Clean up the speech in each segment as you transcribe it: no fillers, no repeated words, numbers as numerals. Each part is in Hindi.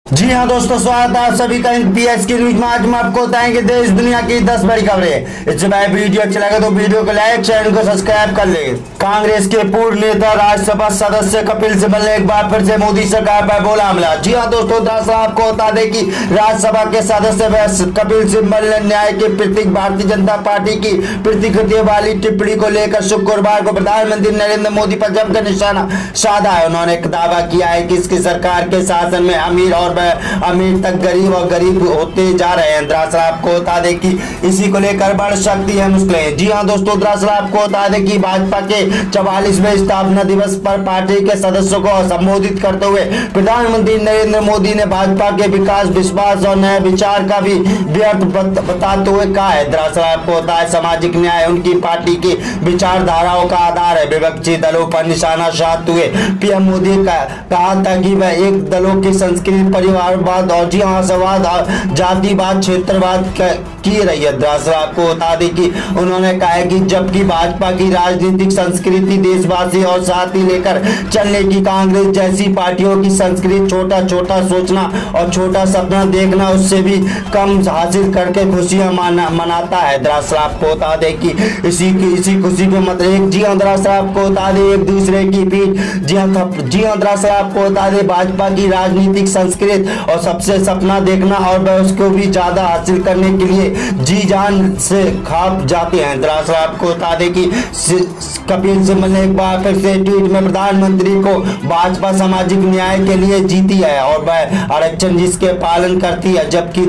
जी हाँ दोस्तों, स्वागत है आप सभी का पीएस की न्यूज में। आज हम आपको बताएंगे देश दुनिया की 10 बड़ी खबरें। इससे पहले वीडियो अच्छा लगे तो वीडियो को लाइक, चैनल को सब्सक्राइब कर ले। कांग्रेस के पूर्व नेता राज्यसभा सदस्य कपिल सिब्बल ने एक बार फिर से मोदी सरकार पर बोला हमला। जी हाँ दोस्तों, दरअसल आपको बता दें कि राज्यसभा के सदस्य कपिल सिब्बल ने न्याय के प्रतीक भारतीय जनता पार्टी की प्रतिकृति वाली टिप्पणी को लेकर शुक्रवार को प्रधानमंत्री नरेंद्र मोदी पर जमकर निशाना साधा है। उन्होंने दावा किया है कि इसकी सरकार के शासन में अमीर और अमीर तक गरीब और गरीब होते जा रहे हैं। दरअसल आपको बता दें कि इसी को लेकर बढ़ सकती है मुश्किलें। जी हाँ दोस्तों, दरअसल आपको बता दें कि भाजपा के 44वें स्थापना दिवस पर पार्टी के सदस्यों को संबोधित करते हुए प्रधानमंत्री नरेंद्र मोदी ने भाजपा के विकास, विश्वास और नए विचार का भी व्यर्थ बताते हुए कहा है। दरअसल आपको बता है सामाजिक न्याय उनकी पार्टी की विचारधाराओं का आधार है। विपक्षी दलों पर निशाना साधते हुए पीएम मोदी का कहा था कि वह एक दलों की संस्कृति, परिवारवाद और जिहासवाद और जातिवाद, क्षेत्रवाद की रही है। दरअसल आपको बता दें कि उन्होंने कहा है कि जबकि भाजपा की राजनीतिक संस्कृति देशवासी और साथ ही लेकर चलने की कांग्रेस जैसी पार्टियों की संस्कृति छोटा छोटा सोचना और छोटा सपना देखना, उससे भी कम हासिल करके खुशियां मनाता है। दरअसल आपको बता दें कि इसी खुशी के मतलब जी हाँ, दरअसल आपको बता दें एक दूसरे की पीठ। जी हाँ दरअसल आपको बता दें भाजपा की राजनीतिक संस्कृति और सबसे सपना देखना और वह उसको भी ज्यादा हासिल करने के लिए जी जान से खाप जाते हैं। दरअसल आपको बता दें कि कपिल सिब्बल ने एक बार फिर से ट्वीट में प्रधानमंत्री को भाजपा सामाजिक न्याय के लिए जीती है और वह आरक्षण जिसके पालन करती है। जबकि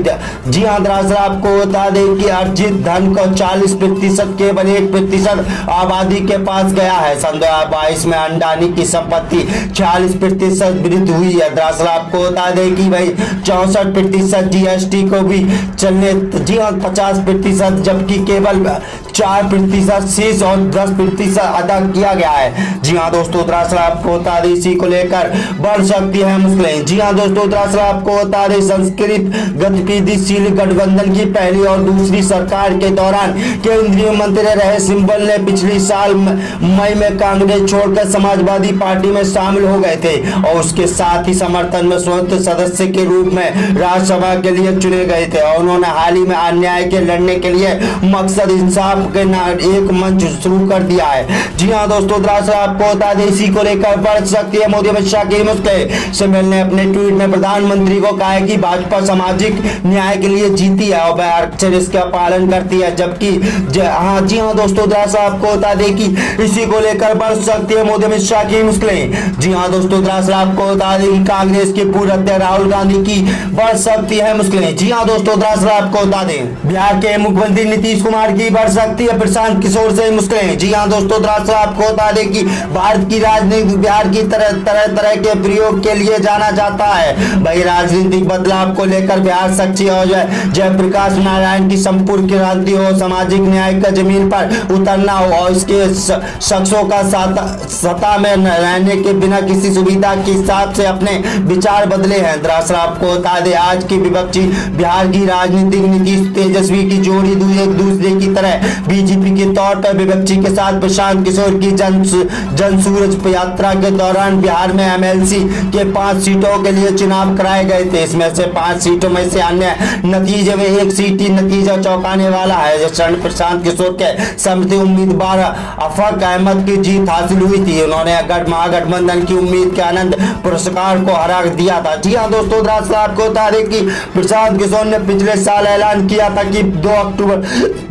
जी हाँ, दरअसल आपको बता दें कि अर्जित धन को 40% केवल 1% आबादी के पास गया है। सन 2022 में अंडानी की संपत्ति 40% वृद्धि हुई है। दरअसल आपको बता दें कि भाई 64% जीएसटी को भी चलने, जी हाँ 50%, जबकि केवल 4% शेष और 10% अदा किया गया है। जी हाँ दोस्तों, दरअसल आपको बता दें इसी को लेकर बढ़ सकती है मुश्किलें। जी हाँ दोस्तों, दरअसल आपको बता दें संस्कृत गतिविधिशील गठबंधन की पहली और दूसरी सरकार के दौरान केंद्रीय मंत्री रहे सिब्बल ने पिछले साल मई में कांग्रेस छोड़कर समाजवादी पार्टी में शामिल हो गए थे और उसके साथ ही समर्थन में स्वतंत्र सदस्य के रूप में राज्यसभा के लिए चुने गए थे। और उन्होंने हाल ही में अन्याय के लड़ने के लिए मकसद इंसाफ के एक मंच शुरू कर दिया है। जी हाँ दोस्तों, दरअसल आपको बता दें इसी को लेकर बढ़ सकती है मोदी अमित शाह की मुश्किलें। सिब्बल ने अपने ट्वीट में प्रधानमंत्री को कहा है कि भाजपा सामाजिक न्याय के लिए जीती है और वह आरक्षण इसका पालन करती है। जबकि जी हाँ दोस्तों, दरअसल आपको बता दें कि इसी को लेकर बढ़ सकती है मोदी अमित शाह की मुश्किलें। जी हाँ दोस्तों, दरअसल आपको बता दें कि कांग्रेस के पूर्व अध्यक्ष राहुल गांधी की बढ़ सकती है मुश्किलें। जी हाँ दोस्तों, दरअसल आपको बता दें बिहार के मुख्यमंत्री नीतीश कुमार की बढ़ सकती है प्रशांत किशोर से मुश्किलें। जी हाँ दोस्तों, दरअसल आपको बता दें कि भारत की राजनीति बिहार की तरह के प्रयोग के लिए जाना जाता है। भाई राजनीतिक बदलाव को लेकर बिहार शक्ति और जयप्रकाश नारायण की संपूर्ण क्रांति हो, सामाजिक न्याय का जमीन पर उतरना हो और इसके शख्सों का सत्ता में रहने के बिना किसी सुविधा के हिसाब से अपने विचार बदले हैं। दरअसल आपको बता दें आज की विपक्षी बिहार की राजनीतिक नीतीश तेजस्वी की जोड़ी एक दूसरे की तरह बीजेपी के तौर पर विपक्षी के साथ प्रशांत किशोर की जन सूरज यात्रा के दौरान बिहार में एमएलसी के 5 सीटों के लिए चुनाव कराए गए थे। इसमें से 5 सीटों में से अन्य नतीजे में एक सीट ही नतीजा चौंकाने वाला है। प्रशांत किशोर के समर्थी उम्मीदवार अफक अहमद की जीत हासिल हुई थी। उन्होंने महागठबंधन की उम्मीद के आनंद पुरस्कार को हरा दिया था। जी हाँ दोस्तों, दरअसल आपको बता दें कि प्रशांत किशोर ने पिछले साल ऐलान किया था कि 2 अक्टूबर,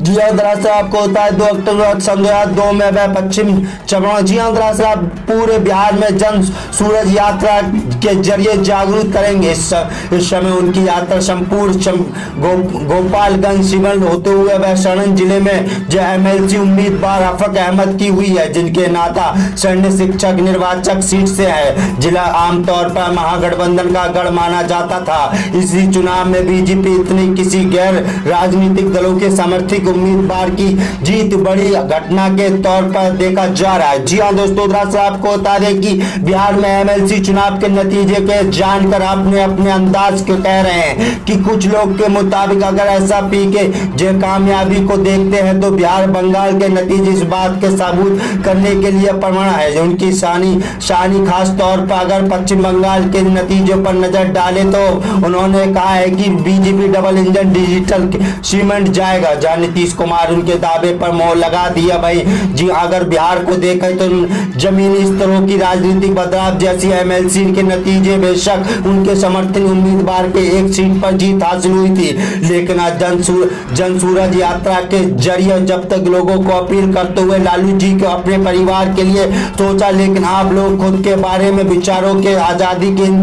जी हाँ दरअसल आपको होता है 2 अक्टूबर सन 2002 में वह पश्चिम चंपारण, जी हाँ दरअसल आप पूरे बिहार में जन सूरज यात्रा के जरिए जागरूक करेंगे। इस समय उनकी यात्रा संपूर्ण गोपालगंज शिवल होते हुए वह सारण जिले में जो एमएलसी उम्मीदवार अफक अहमद की हुई है, जिनके नाता सैन्य शिक्षक निर्वाचक सीट से है। जिला आमतौर पर महागठबंधन का गढ़ माना जाता था। इसी चुनाव में बीजेपी इतनी किसी गैर राजनीतिक दलों के समर्थित उम्मीदवार की जीत बड़ी घटना के तौर पर देखा जा रहा है। जी हाँ दोस्तों, दरअसल आपको बता दें कि बिहार में एमएलसी चुनाव के नतीजे के जानकर आपने अपने अंदाज के कह रहे हैं कि कुछ लोग के मुताबिक अगर ऐसा पी के जो कामयाबी को देखते हैं तो बिहार बंगाल के नतीजे इस बात के साबुत करने के लिए प्रमाण है। उनकी शानी खास तौर पर अगर पश्चिम बंगाल के नतीजों पर नजर नजर डाले तो उन्होंने कहा है कि BJP double engine digital cement जाएगा। जहां नीतीश कुमार उनके दावे पर मोहर लगा दिया। भाई जी अगर बिहार को देखें तो जमीनी स्तरों की राजनीतिक बदलाव जैसी एमएलसी के नतीजे बेशक उनके समर्थन उम्मीदवार के एक सीट पर जीत हासिल हुई थी, लेकिन आज जनसूरज यात्रा के जरिए जब तक लोगों को अपील करते हुए लालू जी को अपने परिवार के लिए सोचा, लेकिन आप लोग खुद के बारे में विचारों के आजादी के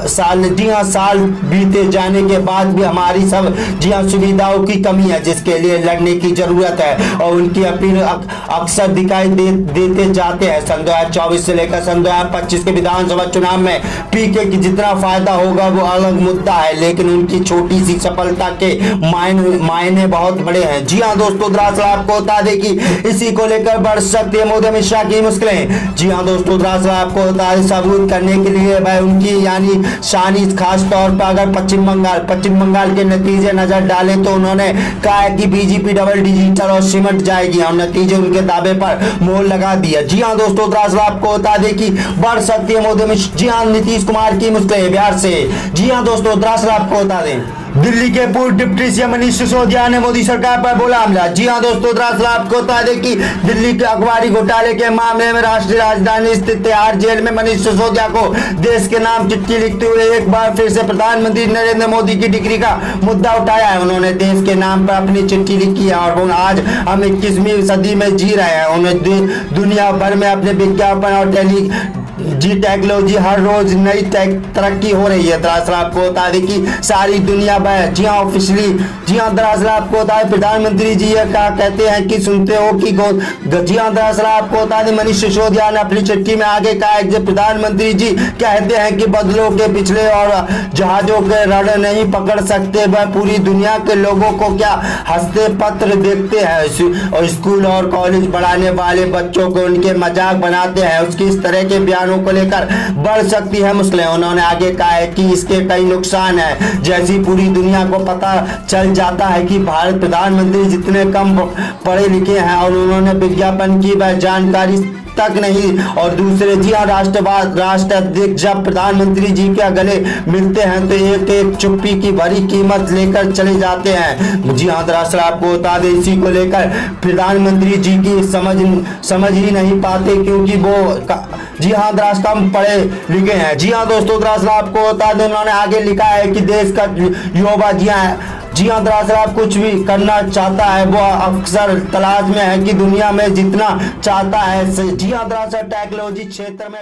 साल बीते जाने के बाद भी हमारी सब सुविधाओं की कमी है जिसके लिए लड़ने की जरूरत है और उनकी अपील अक्सर दिखाई देते जाते हैं। सन 2024 से लेकर सन 2025 के विधानसभा चुनाव में पीके की जितना फायदा होगा वो अलग मुद्दा है, लेकिन उनकी छोटी सी सफलता के मायने बहुत बड़े हैं। जी हाँ दोस्तों, दरअसल आपको बता दें कि इसी को लेकर बढ़ सकती है मोदी अमित शाह की मुश्किलें। जी हाँ दोस्तों, दरअसल आपको बता दें सबूत करने के लिए भाई उनकी यानी शानी खास तौर पर अगर पश्चिम बंगाल के नतीजे नजर डाले तो उन्होंने कहा है कि बीजेपी डबल डिजिटल और सिमट जाएगी और नतीजे उनके दावे पर मोहर लगा दिया। जी हाँ दोस्तों, दरअसल आपको बता दें कि बढ़ सकती है मोदी अमित जी हाँ नीतीश कुमार की मुश्किलें बिहार से। जी हाँ दोस्तों, दरअसल आपको बता दें दिल्ली के पूर्व डिप्टी सीएम मनीष सिसोदिया ने मोदी सरकार पर बोला हमला। जी हाँ दोस्तों, दरअसल आपको बता दें कि दिल्ली के अखबारी घोटाले के मामले में राष्ट्रीय राजधानी स्थित तिहाड़ जेल में मनीष सिसोदिया को देश के नाम चिट्ठी लिखते हुए एक बार फिर से प्रधानमंत्री नरेंद्र मोदी की डिग्री का मुद्दा उठाया है। उन्होंने देश के नाम पर अपनी चिट्ठी लिखी है और आज हम 21वीं सदी में जी रहे हैं। उन्हें दुनिया भर में अपने विज्ञापन और टेक्नोलॉजी हर रोज नई तरक्की हो रही है। दरअसल आपको बता दें कि सारी दुनिया जी हाँ ऑफिशियली जी हाँ दरअसल आपको बता दें प्रधानमंत्री जी ये कहा कहते हैं कि सुनते हो कि जी हाँ दरअसल आपको बता दें मनीष सिसोदिया ने अपनी चिट्ठी में आगे कहा है कि प्रधानमंत्री जी कहते हैं कि बदलों के पिछले और जहाजों के रड़ नहीं पकड़ सकते, वह पूरी दुनिया के लोगों को क्या हंसते पत्र देखते हैं और स्कूल और कॉलेज बढ़ाने वाले बच्चों को उनके मजाक बनाते हैं। उसकी इस तरह के बयानों को लेकर बढ़ सकती है मुश्किलें। उन्होंने आगे कहा है कि इसके कई नुकसान है, जैसी पूरी दुनिया को पता चल जाता है कि भारत प्रधानमंत्री जितने कम पढ़े लिखे हैं और उन्होंने विज्ञापन की वह जानकारी तक नहीं। और दूसरे जी हाँ राष्ट्राध्यक्ष जब प्रधानमंत्री जी के गले मिलते हैं तो एक एक चुप्पी की भरी कीमत लेकर चले जाते हैं। जी हाँ दरअसल आपको बता दें इसी को लेकर प्रधानमंत्री जी की समझ ही नहीं पाते क्योंकि वो जी हाँ दरअसल कम पढ़े लिखे हैं। जी हाँ दोस्तों, दरअसल आपको बता दें उन्होंने आगे लिखा है कि देश का युवा जी हाँ दरअसल आप कुछ भी करना चाहता है वो अक्सर तलाश में है कि दुनिया में जितना चाहता है। जी हाँ दरअसल टेक्नोलॉजी क्षेत्र में